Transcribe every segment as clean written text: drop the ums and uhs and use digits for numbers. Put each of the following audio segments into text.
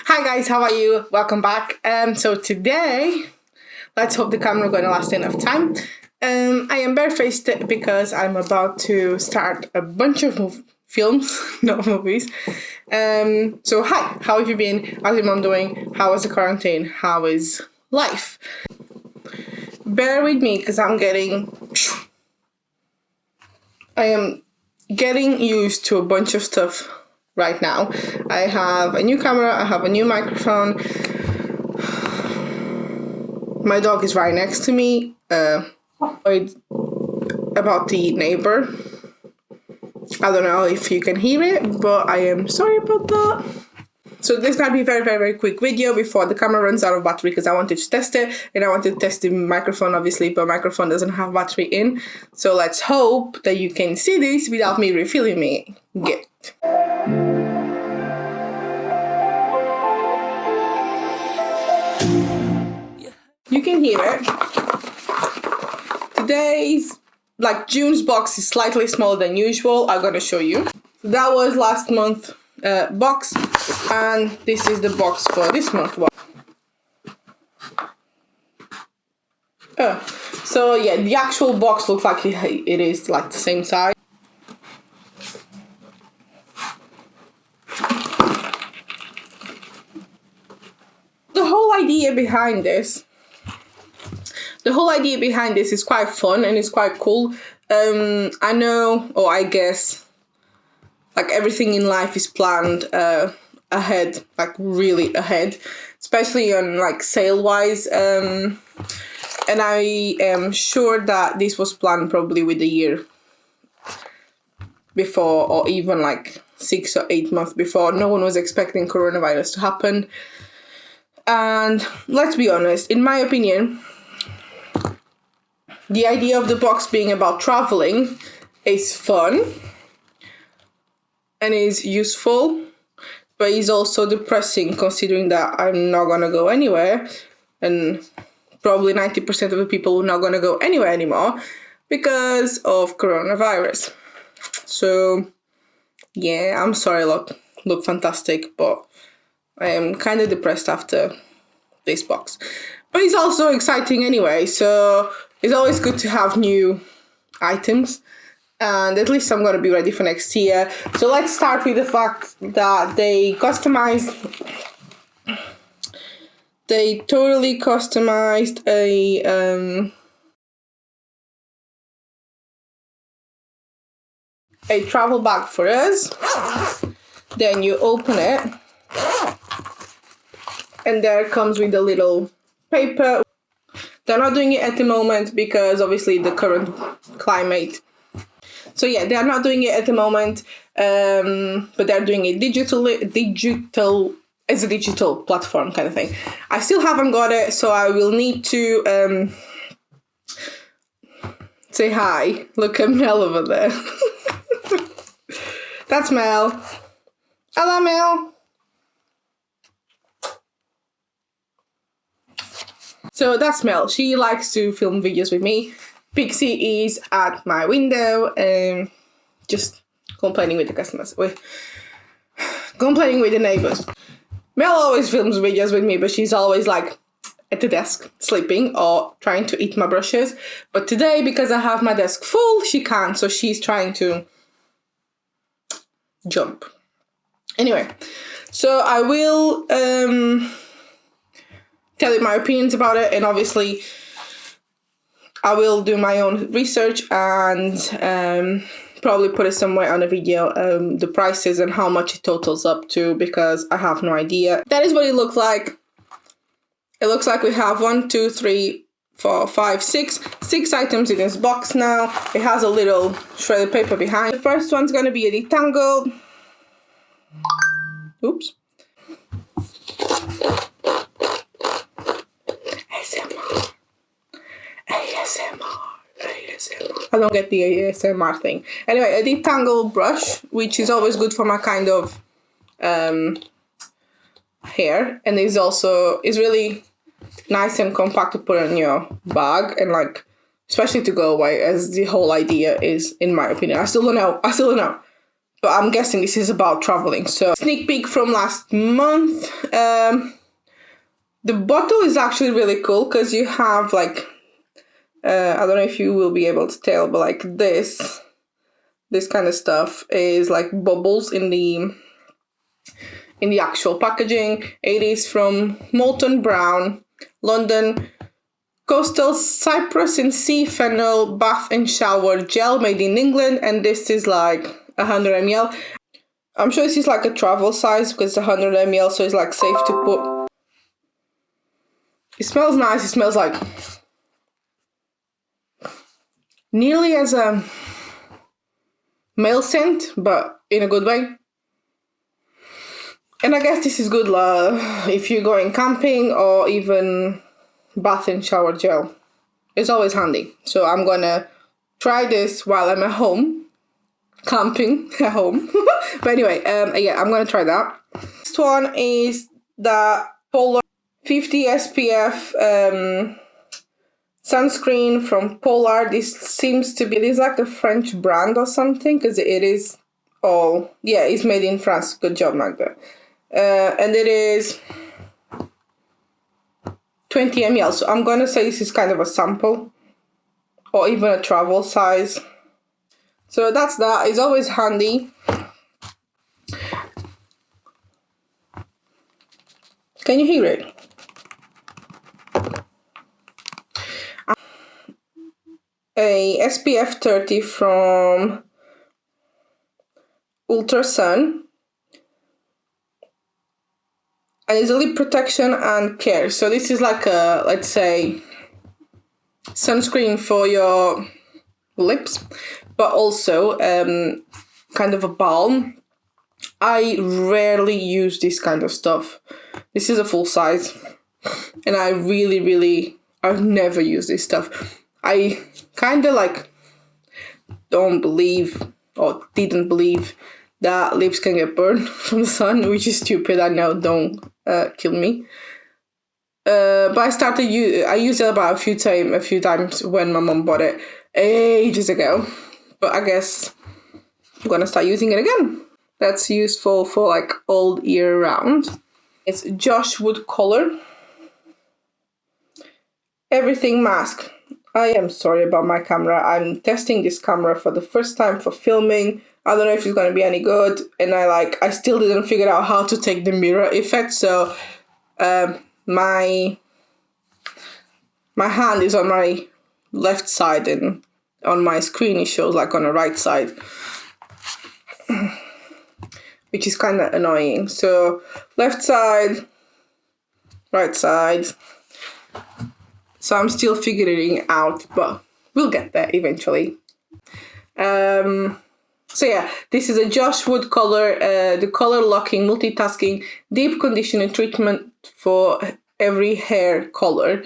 Hi guys, how are you? Welcome back. So today, let's hope the camera gonna last enough time. I am barefaced because I'm about to start a bunch of films, not movies. So hi, how have you been? How's your mom doing? How was the quarantine? How is life? Bear with me because I am getting used to a bunch of stuff right now. I have a new camera, I have a new microphone. My dog is right next to me. About the neighbor. I don't know if you can hear it, but I am sorry about that. So this is going to be a very, very, very quick video before the camera runs out of battery because I wanted to test it and I wanted to test the microphone obviously, but microphone doesn't have battery in. So let's hope that you can see this without me refilling me. Good. You can hear it. Today's, June's box is slightly smaller than usual. I'm going to show you. That was last month box, and this is the box for this month. So yeah, the actual box looks like it is like the same size. The whole idea behind this is quite fun and it's quite cool. I know, or I guess, like everything in life is planned ahead, like really ahead, especially on like sale wise. And I am sure that this was planned probably with a year before, or even like 6 or 8 months before. No one was expecting coronavirus to happen. And let's be honest, in my opinion, the idea of the box being about traveling is fun and is useful, but is also depressing considering that I'm not gonna go anywhere, and probably 90% of the people are not gonna go anywhere anymore because of coronavirus. So yeah, I'm sorry, look fantastic, but I am kind of depressed after this box. But it's also exciting anyway, so it's always good to have new items. And at least I'm going to be ready for next year. So let's start with the fact that they totally customized a travel bag for us. Then you open it, and there it comes with a little paper. They're not doing it at the moment because obviously the current climate. So yeah, they are not doing it at the moment, but they're doing it digital. It's a digital platform kind of thing. I still haven't got it, so I will need to say hi. Look at Mel over there. That's Mel. Hello, Mel. So that's Mel. She likes to film videos with me. Pixie is at my window, just complaining with the customers, complaining with the neighbors. Mel always films videos with me, but she's always like at the desk sleeping or trying to eat my brushes. But today, because I have my desk full, she can't, so she's trying to jump. Anyway, so I will tell you my opinions about it, and obviously I will do my own research and probably put it somewhere on a video, the prices and how much it totals up to, because I have no idea. That is what it looks like. It looks like we have 1, 2, 3, 4, 5, 6 items in this box now. It has a little shredded paper behind. The first one's going to be a detangled. Oops. ASMR. I don't get the ASMR thing. Anyway, a detangle brush, which is always good for my kind of hair, and is really nice and compact to put in your bag, and like especially to go away, as the whole idea is, in my opinion. I still don't know. but I'm guessing this is about traveling. So sneak peek from last month. The bottle is actually really cool because you have like, I don't know if you will be able to tell, but like this kind of stuff is like bubbles in the actual packaging. It is from Molton Brown, London. Coastal Cyprus and Sea Fennel Bath and Shower Gel, made in England, and this is like 100 ml. I'm sure this is like a travel size because it's 100 ml, so it's like safe to put. It smells nice. It smells like nearly as a male scent, but in a good way. And I guess this is good if you're going camping or even bath and shower gel. It's always handy. So I'm gonna try this while I'm at home, camping at home. But anyway, yeah, I'm gonna try that. Next one is the Polar 50 SPF sunscreen from Polar. This seems to be, it is like a French brand or something, because it is all, yeah, it's made in France. Good job, Magda. And it is 20 ml, so I'm gonna say this is kind of a sample or even a travel size. So that's that. It's always handy. Can you hear it? A SPF 30 from Ultra Sun. And it's a lip protection and care. So this is like a, let's say, sunscreen for your lips, but also kind of a balm. I rarely use this kind of stuff. This is a full size, and I I've never used this stuff. I kind of like don't believe or didn't believe that lips can get burned from the sun, which is stupid. I know, don't kill me. But I used it about a few times when my mom bought it ages ago. But I guess I'm gonna start using it again. That's useful for like all year round. It's Josh Wood Color Everything Mask. I am sorry about my camera. I'm testing this camera for the first time for filming. I don't know if it's gonna be any good, and I still didn't figure out how to take the mirror effect. So my hand is on my left side, and on my screen it shows like on the right side, which is kind of annoying. So left side, right side. So I'm still figuring out, but we'll get there eventually. So yeah, this is a Josh Wood Color, the color locking multitasking deep conditioning treatment for every hair color.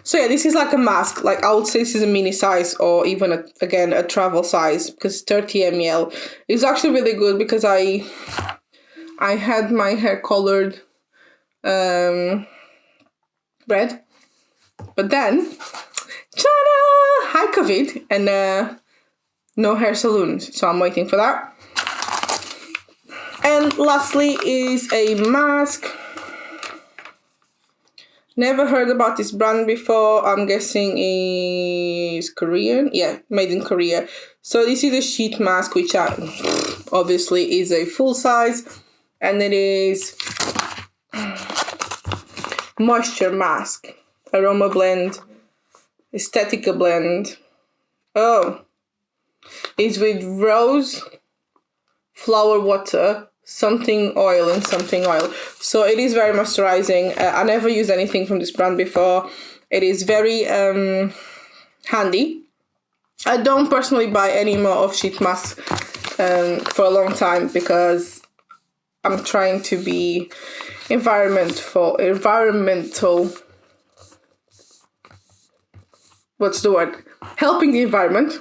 So yeah, this is like a mask. Like I would say this is a mini size, or even a travel size, because 30 ml is actually really good, because I had my hair colored red, but then high COVID and no hair salons, so I'm waiting for that. And lastly is a mask. Never heard about this brand before. I'm guessing is Korean. Yeah, made in Korea. So this is a sheet mask, which obviously is a full size, and it is moisture mask, aroma blend, aesthetica blend. Oh, it's with rose, flower water, something oil, and something oil. So it is very moisturizing. I never used anything from this brand before. It is very handy. I don't personally buy any more of sheet masks for a long time, because I'm trying to be environmental. What's the word? Helping the environment.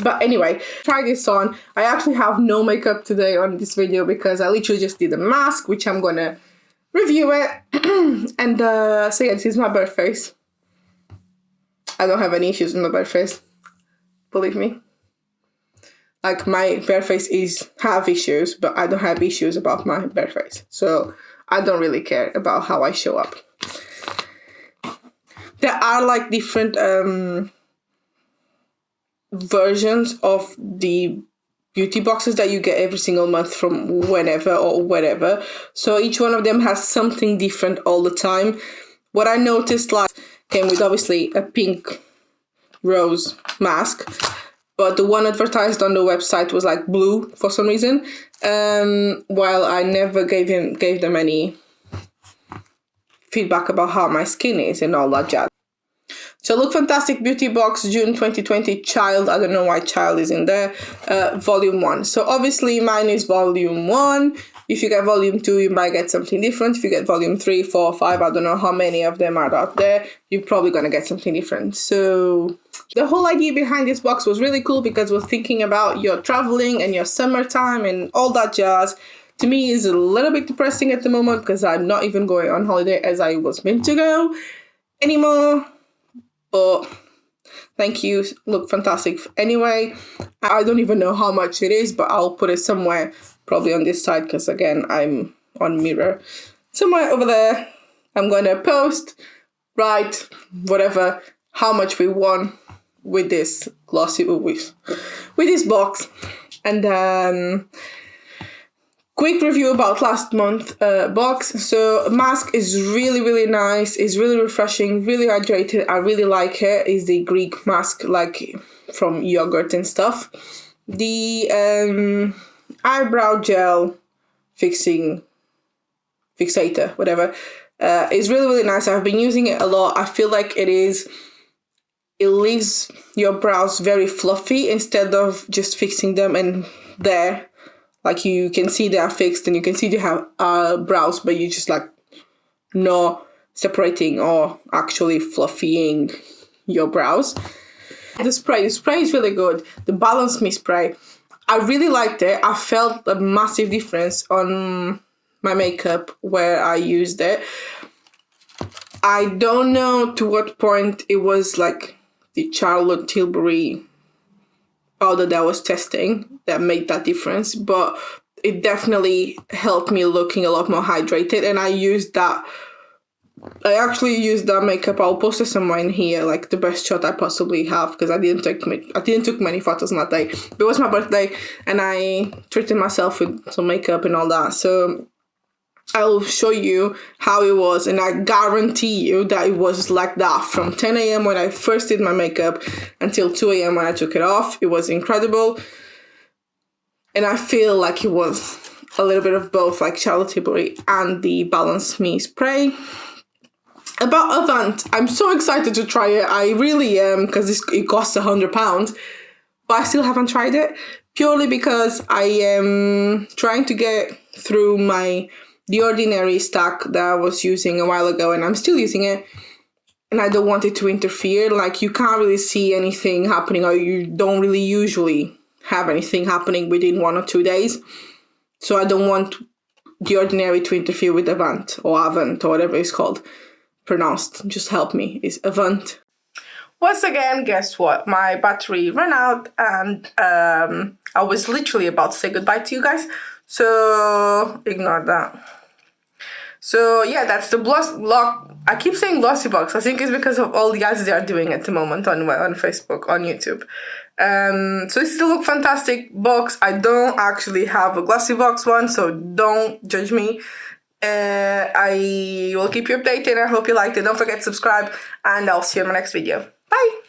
But anyway, try this on. I actually have no makeup today on this video, because I literally just did a mask, which I'm gonna review it. And so yeah, this is my bird face. I don't have any issues with my bird face, believe me. Like, my bare face have issues, but I don't have issues about my bare face. So I don't really care about how I show up. There are like different versions of the beauty boxes that you get every single month from whenever or wherever. So each one of them has something different all the time. What I noticed, like, came with obviously a pink rose mask, but the one advertised on the website was like blue for some reason, while I never gave them any feedback about how my skin is and all that jazz. So Look Fantastic Beauty Box, June 2020, Child. I don't know why Child is in there. Volume 1. So obviously mine is Volume 1. If you get Volume 2, you might get something different. If you get Volume 3, 4, 5, I don't know how many of them are out there, you're probably going to get something different. So the whole idea behind this box was really cool because we're thinking about your traveling and your summertime and all that jazz. To me, is a little bit depressing at the moment because I'm not even going on holiday as I was meant to go anymore. But thank you, Look Fantastic. Anyway, I don't even know how much it is, but I'll put it somewhere, probably on this side, because again, I'm on Mirror. Somewhere over there, I'm going to post, write, whatever, how much we won with this glossy, with this box. And then quick review about last month box. So mask is really, really nice. It's really refreshing, really hydrated. I really like it. It's the Greek mask, like from yogurt and stuff. The eyebrow gel fixator, whatever, is really, really nice. I've been using it a lot. I feel like it leaves your brows very fluffy instead of just fixing them and there. Like, you can see they are fixed and you can see you have brows, but you just like not separating or actually fluffying your brows. The spray is really good. The Balance Me spray, I really liked it. I felt a massive difference on my makeup where I used it. I don't know to what point it was like the Charlotte Tilbury powder that I was testing that made that difference, but it definitely helped me looking a lot more hydrated. And I actually used that makeup. I'll post it somewhere in here, like the best shot I possibly have, because I didn't took many photos on that day. But it was my birthday and I treated myself with some makeup and all that. So I'll show you how it was, and I guarantee you that it was like that from 10 a.m. when I first did my makeup until 2 a.m. when I took it off. It was incredible. And I feel like it was a little bit of both, like Charlotte Tilbury and the Balance Me spray. About Avant, I'm so excited to try it. I really am, because it costs £100, but I still haven't tried it, purely because I am trying to get through the Ordinary stack that I was using a while ago, and I'm still using it, and I don't want it to interfere. Like, you can't really see anything happening, or you don't really usually have anything happening within 1 or 2 days. So I don't want the Ordinary to interfere with Avant, or whatever it's called, pronounced. Just help me, it's Avant. Once again, guess what? My battery ran out, and I was literally about to say goodbye to you guys. So ignore that. So yeah, that's the I keep saying glossy box. I think it's because of all the ads they are doing at the moment on Facebook, on YouTube. So it's the Look Fantastic box. I don't actually have a glossy box one, so don't judge me. I will keep you updated. I hope you liked it. Don't forget to subscribe, and I'll see you in my next video. Bye!